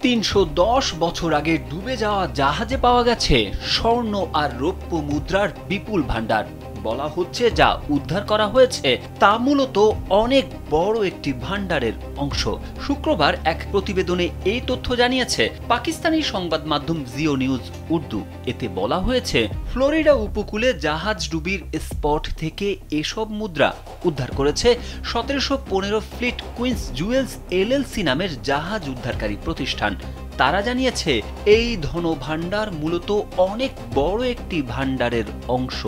৩১০ বছর আগে ডুবে যাওয়া জাহাজে পাওয়া গেছে স্বর্ণ আর রৌপ্য মুদ্রার বিপুল ভাণ্ডার। বলা হচ্ছে যা উদ্ধার করা হয়েছে তা মূলত অনেক বড় একটি ভাণ্ডারের অংশ। শুক্রবার এক প্রতিবেদনে এই তথ্য জানিয়েছে পাকিস্তানি সংবাদ মাধ্যম জিও নিউজ উর্দু। এতে বলা হয়েছে, ফ্লোরিডা উপকূলে জাহাজ ডুবির স্পট থেকে এসব মুদ্রা উদ্ধার করেছে 1715 ফ্লিট কুইন্স জুয়েলস এলএলসি নামের জাহাজ উদ্ধারকারী প্রতিষ্ঠান। তারা জানিয়েছে এই ধনভাণ্ডার মূলত অনেক বড় একটি ভাণ্ডারের অংশ।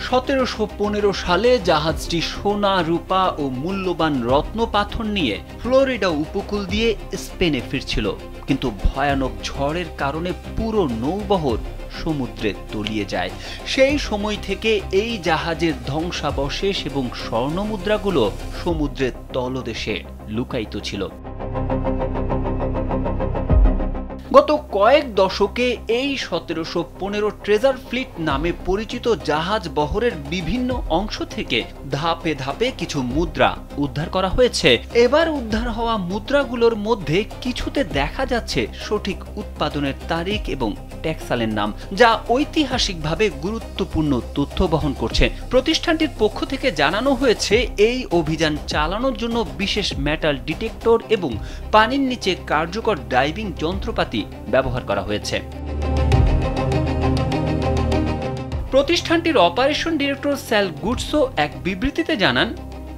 1715 সালে জাহাজটি সোনা, রূপা ও মূল্যবান রত্ন পাথর নিয়ে ফ্লোরিডা উপকূল দিয়ে স্পেনে ফিরছিল, কিন্তু ভয়ানক ঝড়ের কারণে পুরো নৌবহর সমুদ্রে তলিয়ে যায়। সেই সময় থেকে এই জাহাজের ধ্বংসাবশেষ এবং স্বর্ণমুদ্রাগুলো সমুদ্রের তলদেশে লুকায়িত ছিল। গত কয়েক দশকে এই 1715 ট্রেজার ফ্লিট নামে পরিচিত জাহাজ বহরের বিভিন্ন অংশ থেকে ধাপে ধাপে কিছু মুদ্রা উদ্ধার করা হয়েছে। এবার উদ্ধার হওয়া মুদ্রাগুলোর মধ্যে কিছুতে দেখা যাচ্ছে সঠিক উৎপাদনের তারিখ এবং ট্যাক্সালের নাম, যা ঐতিহাসিকভাবে গুরুত্বপূর্ণ তথ্য বহন করছে। প্রতিষ্ঠানটির পক্ষ থেকে জানানো হয়েছে, এই অভিযান চালানোর জন্য বিশেষ মেটাল ডিটেক্টর এবং পানির নিচে কার্যকর ডাইভিং যন্ত্রপাতি ব্যবহার করা হয়েছে। প্রতিষ্ঠানটির অপারেশন ডিরেক্টর স্যাল গুডসো এক বিবৃতিতে জানান,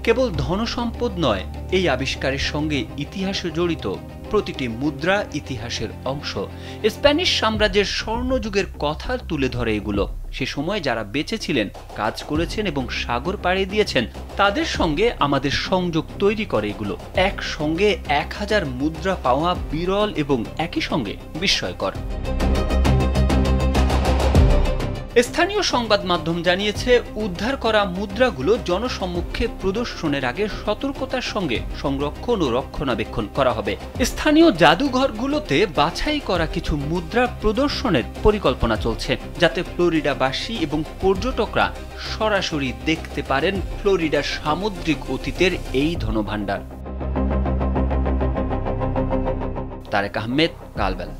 কেবল ধনসম্পদ নয়, এই আবিষ্কারের সঙ্গে ইতিহাসে জড়িত প্রতিটি মুদ্রা ইতিহাসের অংশ। স্প্যানিশ সাম্রাজ্যের স্বর্ণযুগের কথা তুলে ধরে এগুলো। সে সময় যারা বেঁচে ছিলেন, কাজ করেছেন এবং সাগর পাড়িয়ে দিয়েছেন, তাদের সঙ্গে আমাদের সংযোগ তৈরি করে এগুলো। একসঙ্গে 1000 মুদ্রা পাওয়া বিরল এবং একই সঙ্গে বিস্ময়কর। স্থানীয় সংবাদ মাধ্যম জানিয়েছে, উদ্ধার করা মুদ্রাগুলো জনসম্মুখে প্রদর্শনের আগে সতর্কতার সঙ্গে সংরক্ষণ ও রক্ষণাবেক্ষণ করা হবে। স্থানীয় জাদুঘরগুলোতে বাছাই করা কিছু মুদ্রা প্রদর্শনের পরিকল্পনা চলছে, যাতে ফ্লোরিডাবাসী এবং পর্যটকরা সরাসরি দেখতে পারেন ফ্লোরিডার সামুদ্রিক অতীতের এই ধনভাণ্ডার। তারেক আহমেদ, কালবেলা।